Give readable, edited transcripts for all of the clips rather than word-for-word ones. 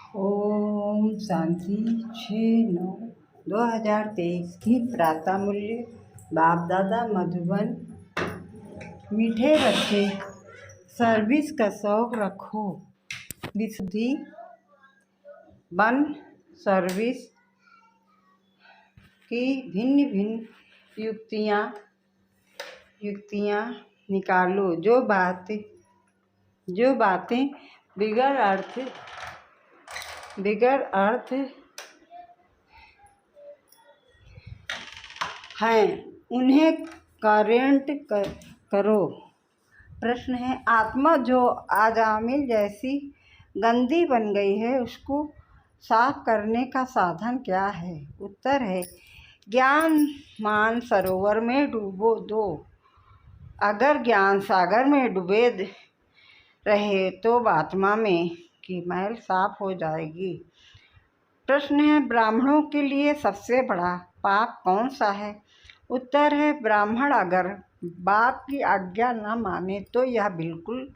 ओम शांति 6/9/2023 की प्रातः मूल्य। बाप दादा मधुबन। मीठे बच्चे, सर्विस का शौक रखो। विशुद्धि बन सर्विस की भिन्न भिन्न युक्तियाँ निकालो। जो बातें बिगर अर्थ हैं उन्हें करेंट करो। प्रश्न है, आत्मा जो आजामिल जैसी गंदी बन गई है उसको साफ करने का साधन क्या है? उत्तर है, ज्ञान मान सरोवर में डूबो दो। अगर ज्ञान सागर में डूबे रहे तो आत्मा में की मैल साफ हो जाएगी। प्रश्न है, ब्राह्मणों के लिए सबसे बड़ा पाप कौन सा है? उत्तर है, ब्राह्मण अगर बाप की आज्ञा न माने तो यह बिल्कुल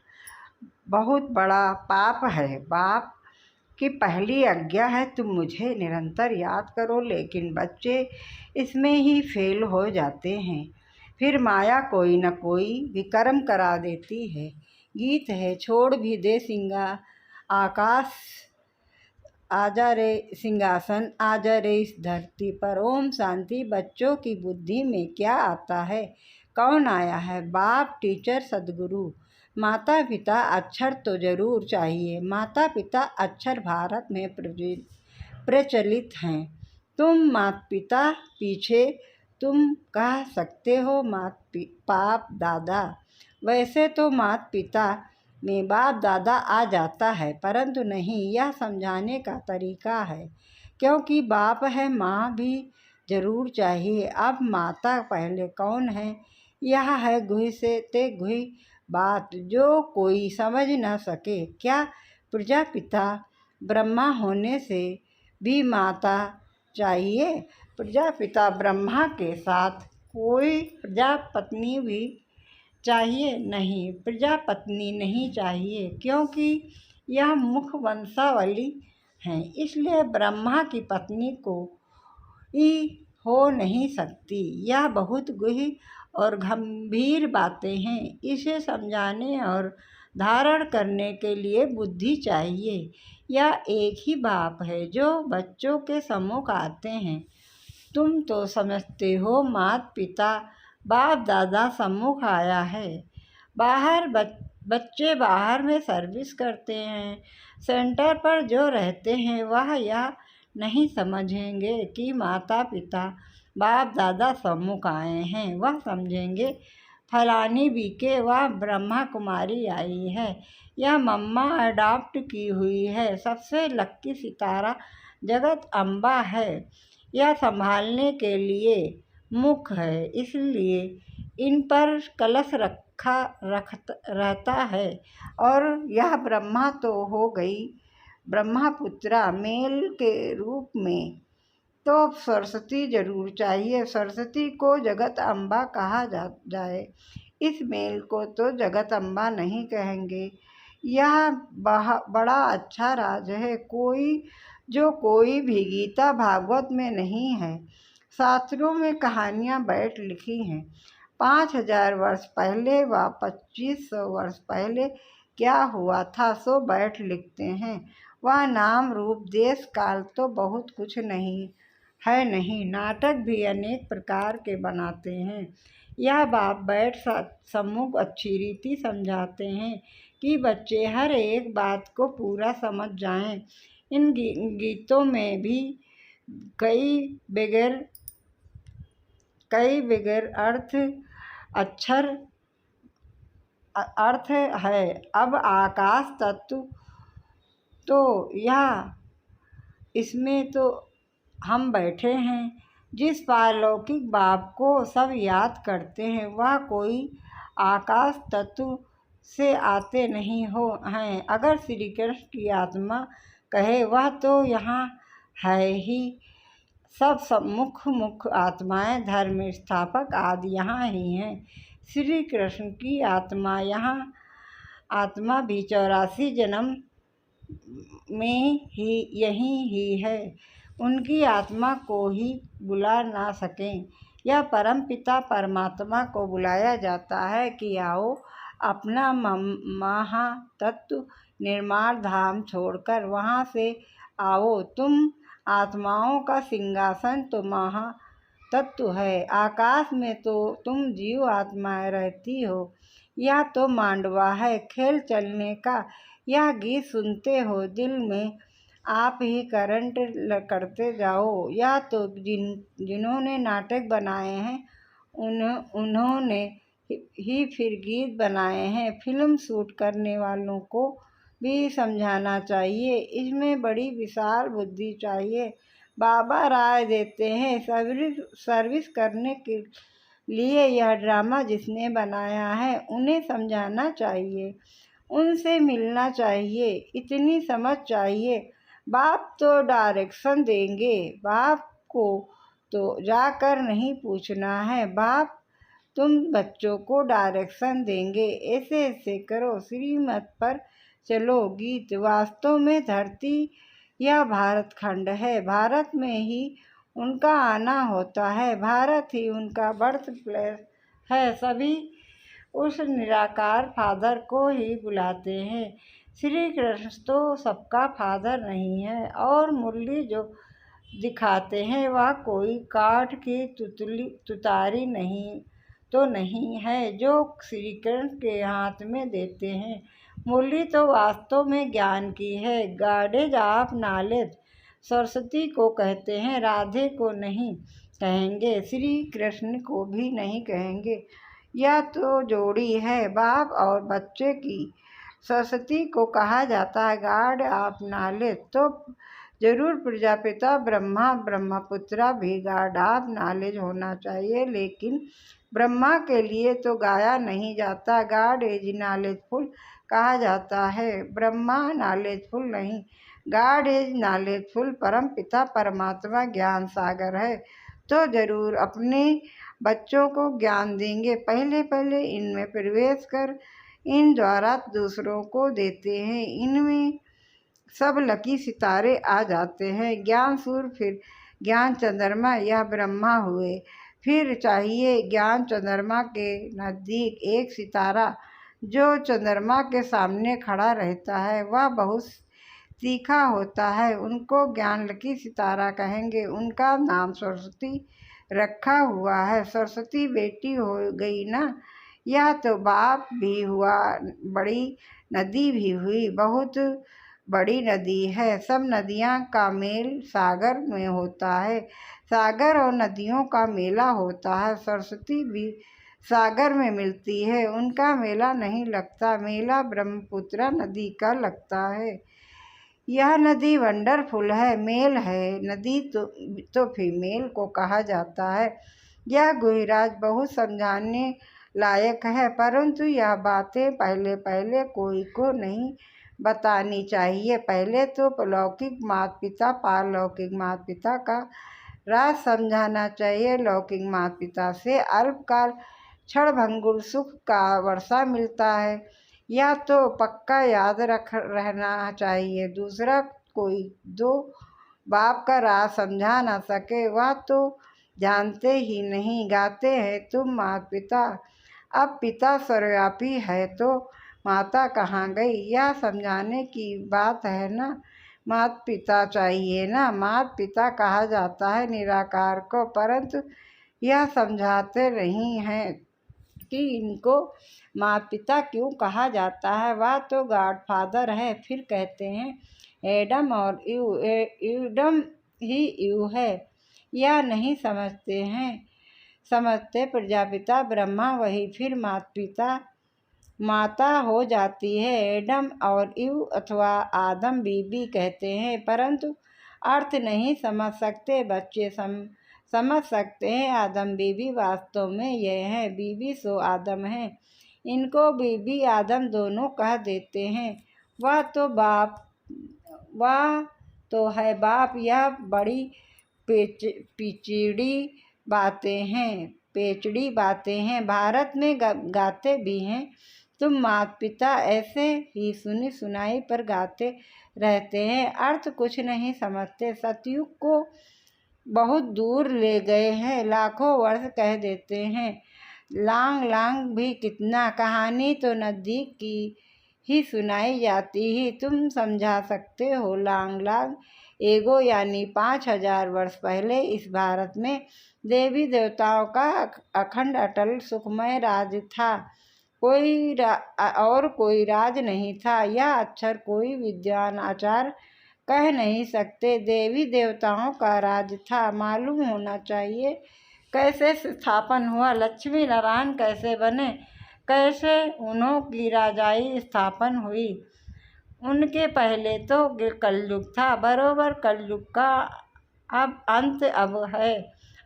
बहुत बड़ा पाप है। बाप की पहली आज्ञा है, तुम मुझे निरंतर याद करो, लेकिन बच्चे इसमें ही फेल हो जाते हैं। फिर माया कोई न कोई विकर्म करा देती है। गीत है, छोड़ भी दे आकाश, आजा रे सिंहासन, आजा रे इस धरती पर। ओम शांति। बच्चों की बुद्धि में क्या आता है? कौन आया है? बाप, टीचर, सदगुरु। माता पिता अक्षर तो जरूर चाहिए। माता पिता अक्षर भारत में प्रचलित हैं। तुम माता पिता पीछे तुम कह सकते हो बाप दादा। वैसे तो माता पिता में बाप दादा आ जाता है, परंतु नहीं, यह समझाने का तरीका है। क्योंकि बाप है, माँ भी जरूर चाहिए। अब माता पहले कौन है? यह है गुहि से ते गुहि बात, जो कोई समझ न सके। क्या प्रजापिता ब्रह्मा होने से भी माता चाहिए? प्रजापिता ब्रह्मा के साथ कोई प्रजापत्नी भी चाहिए? नहीं, प्रजापत्नी नहीं चाहिए, क्योंकि यह मुख वंशावली है। इसलिए ब्रह्मा की पत्नी को ही हो नहीं सकती। यह बहुत गूढ़ और गंभीर बातें हैं। इसे समझाने और धारण करने के लिए बुद्धि चाहिए। यह एक ही बाप है जो बच्चों के सम्मुख आते हैं। तुम तो समझते हो माता पिता बाप दादा सम्मुख आया है। बाहर बच्चे बाहर में सर्विस करते हैं। सेंटर पर जो रहते हैं वह यह नहीं समझेंगे कि माता पिता बाप दादा सम्मुख आए हैं। वह समझेंगे फलानी बीके वह ब्रह्मा कुमारी आई है, यह मम्मा अडॉप्ट की हुई है, सबसे लक्की सितारा जगत अम्बा है, यह संभालने के लिए मुख है, इसलिए इन पर कलश रहता है। और यह ब्रह्मा तो हो गई ब्रह्मपुत्रा मेल के रूप में, तो सरस्वती जरूर चाहिए। सरस्वती को जगत अम्बा कहा जाए, इस मेल को तो जगत अम्बा नहीं कहेंगे। यह बड़ा अच्छा राज है, कोई भी गीता भागवत में नहीं है। शास्त्रों में कहानियाँ बैठ लिखी हैं। 5000 वर्ष पहले व 2500 वर्ष पहले क्या हुआ था सो बैठ लिखते हैं। वह नाम रूप देश काल तो बहुत कुछ नहीं है। नहीं, नाटक भी अनेक प्रकार के बनाते हैं। यह बाप बैठ सम्मुख अच्छी रीति समझाते हैं कि बच्चे हर एक बात को पूरा समझ जाएं। इन गीतों में भी कई बगैर अर्थ है। अब आकाश तत्व तो यह इसमें तो हम बैठे हैं। जिस पारलौकिक बाप को सब याद करते हैं वह कोई आकाश तत्व से आते नहीं हैं। अगर श्री कृष्ण की आत्मा कहे वह तो यहाँ है ही। सब मुख्य आत्माएं, धर्म स्थापक आदि यहाँ ही हैं। श्री कृष्ण की आत्मा भी 84 जन्म में ही यही ही है, उनकी आत्मा को ही बुला ना सकें। यह परम पिता परमात्मा को बुलाया जाता है कि आओ, अपना महातत्व निर्माण धाम छोड़कर वहाँ से आओ। तुम आत्माओं का सिंहासन तो महातत्व है। आकाश में तो तुम जीव आत्माएं रहती हो। यह तो मांडवा है खेल चलने का। यह गीत सुनते हो दिल में, आप ही करंट करते जाओ। या तो जिन्होंने नाटक बनाए हैं उन्होंने ही फिर गीत बनाए हैं। फिल्म शूट करने वालों को भी समझाना चाहिए, इसमें बड़ी विशाल बुद्धि चाहिए। बाबा राय देते हैं, सर्विस करने के लिए यह ड्रामा जिसने बनाया है उन्हें समझाना चाहिए, उनसे मिलना चाहिए, इतनी समझ चाहिए। बाप तो डायरेक्शन देंगे, बाप को तो जाकर नहीं पूछना है। बाप तुम बच्चों को डायरेक्शन देंगे, ऐसे ऐसे करो, श्रीमत पर चलो। गीत वास्तव में धरती यह भारत खंड है, भारत में ही उनका आना होता है, भारत ही उनका बर्थ प्लेस है। सभी उस निराकार फादर को ही बुलाते हैं। श्री कृष्ण तो सबका फादर नहीं है, और मुरली जो दिखाते हैं वह कोई काठ की तुतारी नहीं है जो श्री कृष्ण के हाथ में देते हैं। मुरली तो वास्तव में ज्ञान की है। गॉडेज ऑफ नॉलेज सरस्वती को कहते हैं, राधे को नहीं कहेंगे, श्री कृष्ण को भी नहीं कहेंगे। यह तो जोड़ी है बाप और बच्चे की। सरस्वती को कहा जाता है गॉड ऑफ नॉलेज, तो जरूर प्रजापिता ब्रह्मा ब्रह्मपुत्रा भी गॉड ऑफ नॉलेज होना चाहिए। लेकिन ब्रह्मा के लिए तो गाया नहीं जाता, गॉड इज नॉलेजफुल कहा जाता है, ब्रह्मा नॉलेजफुल नहीं। गॉड इज नॉलेजफुल, परम पिता परमात्मा ज्ञान सागर है, तो जरूर अपने बच्चों को ज्ञान देंगे। पहले पहले इनमें प्रवेश कर इन द्वारा दूसरों को देते हैं। इनमें सब लकी सितारे आ जाते हैं। ज्ञान सूर्य, फिर ज्ञान चंद्रमा, यह ब्रह्मा हुए। फिर चाहिए ज्ञान चंद्रमा के नज़दीक एक सितारा जो चंद्रमा के सामने खड़ा रहता है, वह बहुत तीखा होता है, उनको ज्ञान लकी सितारा कहेंगे। उनका नाम सरस्वती रखा हुआ है। सरस्वती बेटी हो गई ना, यह तो बाप भी हुआ, बड़ी नदी भी हुई, बहुत बड़ी नदी है। सब नदियाँ का मेल सागर में होता है, सागर और नदियों का मेला होता है। सरस्वती भी सागर में मिलती है, उनका मेला नहीं लगता, मेला ब्रह्मपुत्र नदी का लगता है। यह नदी वंडरफुल है, मेल है नदी तो फीमेल को कहा जाता है। यह गुहिराज बहुत समझाने लायक है, परंतु यह बातें पहले पहले कोई को नहीं बतानी चाहिए। पहले तो लौकिक माता पिता पारलौकिक माता पिता का राज समझाना चाहिए। लौकिक माता पिता से अल्पकाल क्षणभंगुर सुख का वर्षा मिलता है, यह तो पक्का याद रहना चाहिए। दूसरा कोई दो बाप का राज समझा ना सके, वह तो जानते ही नहीं। गाते हैं तुम माता पिता, अब पिता सर्वव्यापी है तो माता कहाँ गई, यह समझाने की बात है ना। माता पिता चाहिए ना, माता पिता कहा जाता है निराकार को, परंतु यह समझाते नहीं हैं कि इनको माता पिता क्यों कहा जाता है। वह तो गॉड फादर है। फिर कहते हैं एडम और ईव, एडम ही ईव है, यह नहीं समझते प्रजापिता ब्रह्मा वही फिर माता हो जाती है। एडम और ईव अथवा आदम बीबी कहते हैं, परंतु अर्थ नहीं समझ सकते। बच्चे समझ सकते हैं। आदम बीबी वास्तव में यह है, बीबी सो आदम है, इनको बीबी आदम दोनों कह देते हैं। वह तो है बाप। यह बड़ी पेचड़ी बातें हैं, भारत में गाते भी हैं। तुम माता पिता ऐसे ही सुनी सुनाई पर गाते रहते हैं, अर्थ कुछ नहीं समझते। सतयुग को बहुत दूर ले गए हैं, लाखों वर्ष कह देते हैं। लांग लांग भी कितना, कहानी तो नज़दीक की ही सुनाई जाती ही तुम समझा सकते हो। लांग लांग एगो यानी 5000 वर्ष पहले इस भारत में देवी देवताओं का अखंड अटल सुखमय राज था। और कोई राज नहीं था। यह अक्षर कोई विद्वान आचार्य कह नहीं सकते। देवी देवताओं का राज था। मालूम होना चाहिए कैसे स्थापन हुआ, लक्ष्मी नारायण कैसे बने, कैसे उन्हों की राजाई स्थापन हुई। उनके पहले तो कलयुग था, बरोबर कलयुग का अब अंत अब है,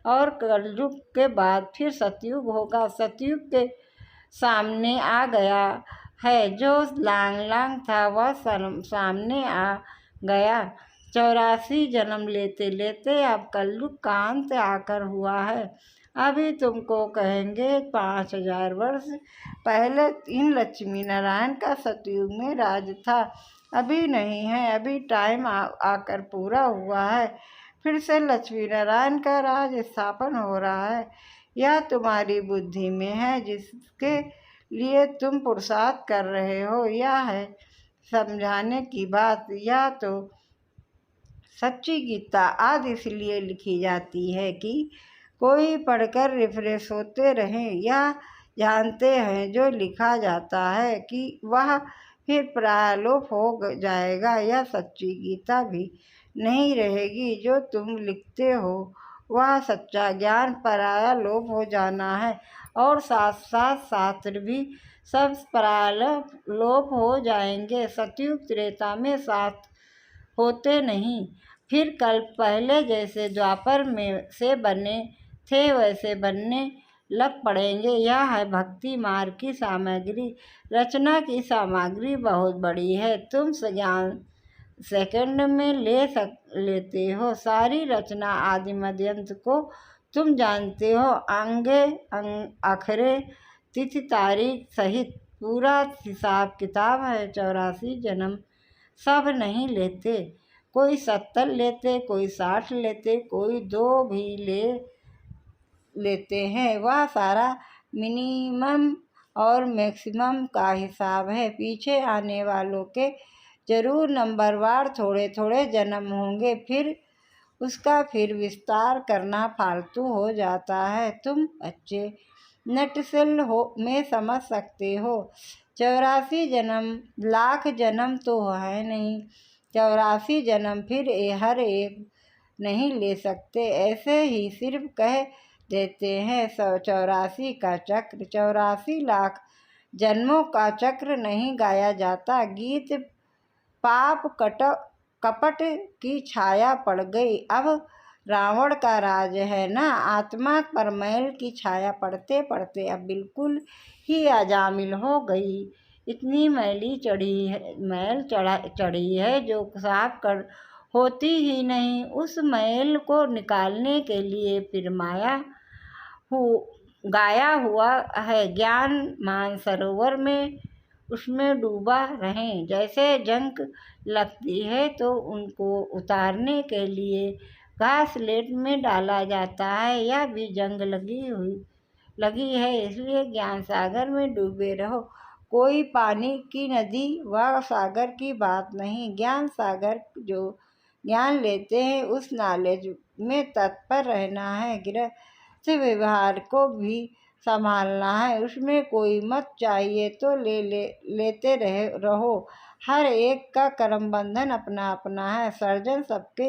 और कलयुग के बाद फिर सतयुग होगा। सतयुग के सामने आ गया है, जो लांग लांग था वह सामने आ गया। 84 जन्म लेते लेते अब कलयुग का अंत आकर हुआ है। अभी तुमको कहेंगे 5000 वर्ष पहले इन लक्ष्मी नारायण का सतयुग में राज था। अभी नहीं है, अभी टाइम आकर पूरा हुआ है, फिर से लक्ष्मी नारायण का राज स्थापन हो रहा है। यह तुम्हारी बुद्धि में है, जिसके लिए तुम पुरुषार्थ कर रहे हो। यह है समझाने की बात। यह तो सच्ची गीता आज इसलिए लिखी जाती है कि कोई पढ़कर रिफ्रेश होते रहें। यह जानते हैं जो लिखा जाता है कि वह फिर प्रालोप हो जाएगा। यह सच्ची गीता भी नहीं रहेगी। जो तुम लिखते हो वह सच्चा ज्ञान पराया लोप हो जाना है, और साथ साथ शास्त्र भी सब परालोप हो जाएंगे। सतयुग त्रेता में शास्त्र होते नहीं, फिर कल्प पहले जैसे द्वापर में से बने थे वैसे बनने लग पड़ेंगे। यह है भक्ति मार्ग की सामग्री। रचना की सामग्री बहुत बड़ी है, तुम ज्ञान सेकंड में लेते हो। सारी रचना आदि मध्यांत को तुम जानते हो, अंगे अखरे तिथि तारीख सहित पूरा हिसाब किताब है। 84 जन्म सब नहीं लेते, कोई 70 लेते, कोई 60 लेते, कोई 2 भी लेते हैं। वह सारा मिनिमम और मैक्सिमम का हिसाब है। पीछे आने वालों के जरूर नंबरवार थोड़े थोड़े जन्म होंगे, फिर उसका फिर विस्तार करना फालतू हो जाता है। तुम अच्छे नटसेल हो में समझ सकते हो। 84 जन्म लाख जन्म तो है नहीं। 84 जन्म फिर हर एक नहीं ले सकते, ऐसे ही सिर्फ कह देते हैं। 84 का चक्र 84 लाख जन्मों का चक्र नहीं गाया जाता। गीत पाप कपट की छाया पड़ गई, अब रावण का राज है ना। आत्मा पर मैल की छाया पड़ते पड़ते अब बिल्कुल ही अजामिल हो गई। इतनी मैल चढ़ी है जो साफ कर होती ही नहीं। उस मैल को निकालने के लिए फिर माया गाया हुआ है। ज्ञान मानसरोवर में उसमें डूबा रहें। जैसे जंग लगती है तो उनको उतारने के लिए घास स्लेट में डाला जाता है। यह भी जंग लगी है, इसलिए ज्ञान सागर में डूबे रहो। कोई पानी की नदी व सागर की बात नहीं। ज्ञान सागर जो ज्ञान लेते हैं उस नॉलेज में तत्पर रहना है। गृहस्थ व्यवहार को भी संभालना है, उसमें कोई मत चाहिए तो लेते रहो। हर एक का कर्म बंधन अपना अपना है। सर्जन सबके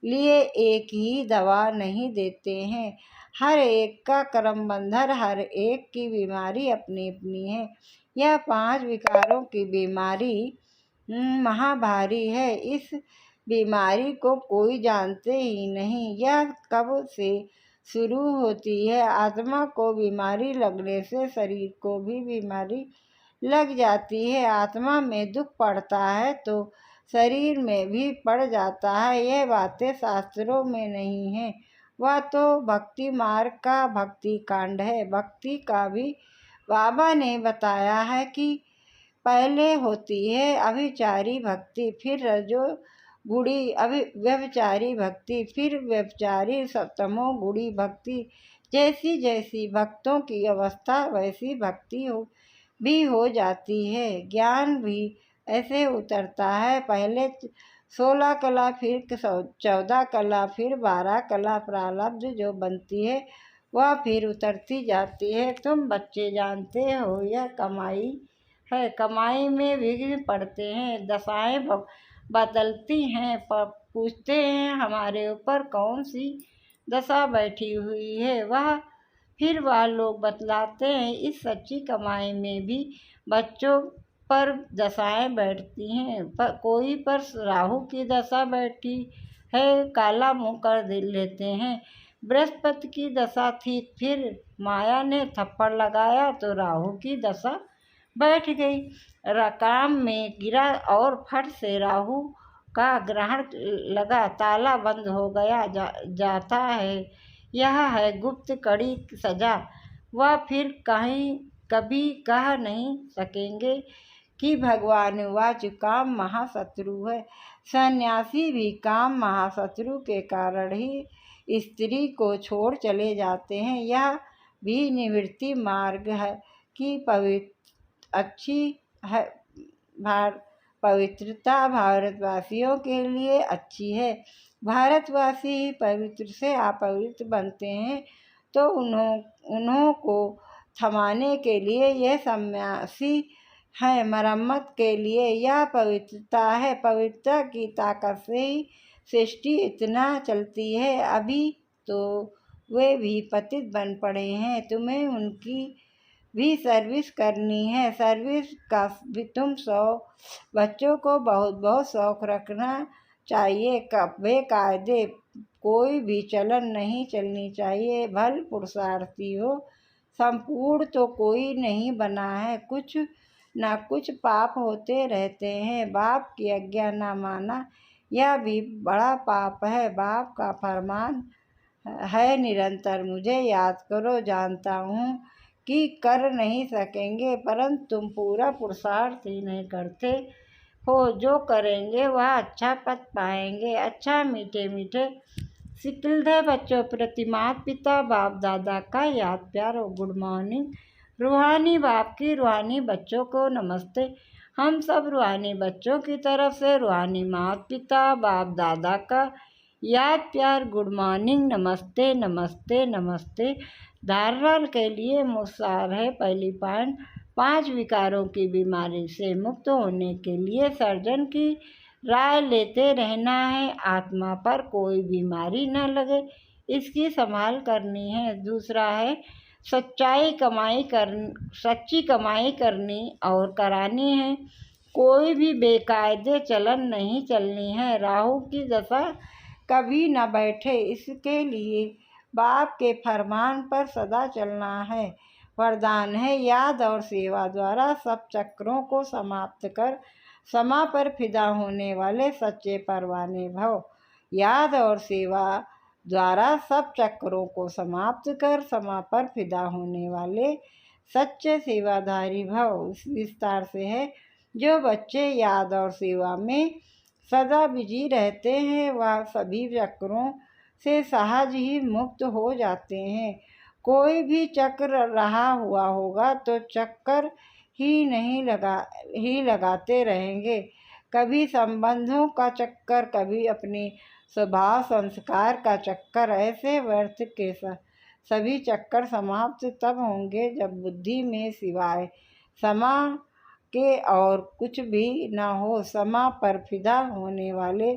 लिए एक ही दवा नहीं देते हैं। हर एक का कर्म बंधन, हर एक की बीमारी अपनी अपनी है। यह 5 विकारों की बीमारी महाभारी है। इस बीमारी को कोई जानते ही नहीं, यह कब से शुरू होती है। आत्मा को बीमारी लगने से शरीर को भी बीमारी लग जाती है। आत्मा में दुख पड़ता है तो शरीर में भी पड़ जाता है। यह बातें शास्त्रों में नहीं है, वह तो भक्ति मार्ग का भक्ति कांड है। भक्ति का भी बाबा ने बताया है कि पहले होती है अभिचारी भक्ति, फिर रजोगुणी व्यभिचारी भक्ति, फिर व्यभिचारी तमोगुणी भक्ति। जैसी जैसी भक्तों की अवस्था वैसी भक्ति भी हो जाती है। ज्ञान भी ऐसे उतरता है, पहले 16 कला, फिर 14 कला, फिर 12 कला प्रारब्ध जो बनती है वह फिर उतरती जाती है। तुम बच्चे जानते हो यह कमाई है, कमाई में विघ्न पड़ते हैं, दशाएं बदलती हैं, पूछते हैं हमारे ऊपर कौन सी दशा बैठी हुई है। फिर वह लोग बतलाते हैं इस सच्ची कमाई में भी बच्चों पर दशाएं बैठती हैं। कोई पर राहु की दशा बैठी है, काला मुंह कर लेते हैं। बृहस्पति की दशा थी, फिर माया ने थप्पड़ लगाया तो राहु की दशा बैठ गई, रकाम में गिरा और फट से राहु का ग्रहण लगा, ताला बंद हो गया। जाता है यह है गुप्त कड़ी सजा। वह फिर कभी कह नहीं सकेंगे कि भगवान वाच काम महाशत्रु है। सन्यासी भी काम महाशत्रु के कारण ही स्त्री को छोड़ चले जाते हैं। यह भी निवृत्ति मार्ग है कि अच्छी है। पवित्रता भारतवासियों के लिए अच्छी है। भारतवासी ही पवित्र से अपवित्र बनते हैं तो उन्हों को थमाने के लिए यह सन्यासी है, मरम्मत के लिए यह पवित्रता है। पवित्रता की ताकत से ही सृष्टि इतना चलती है। अभी तो वे भी पतित बन पड़े हैं, तुम्हें उनकी भी सर्विस करनी है। सर्विस का भी तुम बच्चों को बहुत बहुत शौक रखना चाहिए। बेकायदे कोई भी चलन नहीं चलनी चाहिए। भल पुरुषार्थी हो, संपूर्ण तो कोई नहीं बना है, कुछ ना कुछ पाप होते रहते हैं। बाप की आज्ञा न माना यह भी बड़ा पाप है। बाप का फरमान है निरंतर मुझे याद करो। जानता हूँ कि कर नहीं सकेंगे, परंतु तुम पूरा पुरुषार्थ ही नहीं करते हो। जो करेंगे वह अच्छा पद पाएंगे। अच्छा मीठे मीठे सिकलदे बच्चों प्रति माता पिता बाप दादा का याद प्यार और गुड मॉर्निंग। रूहानी बाप की रूहानी बच्चों को नमस्ते। हम सब रूहानी बच्चों की तरफ से रूहानी माता पिता बाप दादा का याद प्यार गुड मॉर्निंग, नमस्ते नमस्ते नमस्ते। धारणा के लिए मुसार है। पहली पॉइंट, 5 विकारों की बीमारी से मुक्त होने के लिए सर्जन की राय लेते रहना है। आत्मा पर कोई बीमारी न लगे इसकी संभाल करनी है। दूसरा है सच्ची कमाई करनी और करानी है। कोई भी बेकायदे चलन नहीं चलनी है। राहु की दशा कभी न बैठे इसके लिए बाप के फरमान पर सदा चलना है। वरदान है याद और सेवा द्वारा सब चक्रों को समाप्त कर समा पर फिदा होने वाले सच्चे परवाने भव। याद और सेवा द्वारा सब चक्रों को समाप्त कर समा पर फिदा होने वाले सच्चे सेवाधारी भव। इस विस्तार से है जो बच्चे याद और सेवा में सदा बिजी रहते हैं वह सभी चक्रों से सहज ही मुक्त हो जाते हैं। कोई भी चक्र रहा हुआ होगा तो चक्कर ही लगाते रहेंगे। कभी संबंधों का चक्कर, कभी अपने स्वभाव संस्कार का चक्कर। ऐसे व्यर्थ के सभी चक्कर समाप्त तब होंगे जब बुद्धि में सिवाय समा के और कुछ भी न हो। समा पर फिदा होने वाले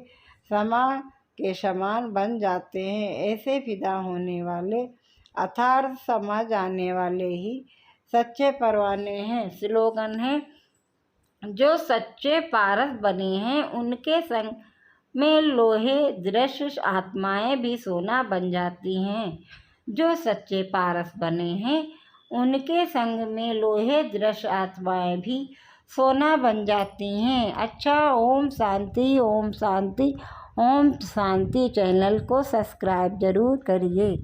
समा के समान बन जाते हैं। ऐसे फिदा होने वाले अर्थात समा जाने वाले ही सच्चे परवाने हैं। स्लोगन है जो सच्चे पारस बने हैं उनके संग में लोहे दृश्य आत्माएं भी सोना बन जाती हैं। जो सच्चे पारस बने हैं उनके संग में लोहे दृश्य आत्माएं भी सोना बन जाती हैं। अच्छा, ओम शांति ओम शांति ओम शांति। चैनल को सब्सक्राइब जरूर करिए।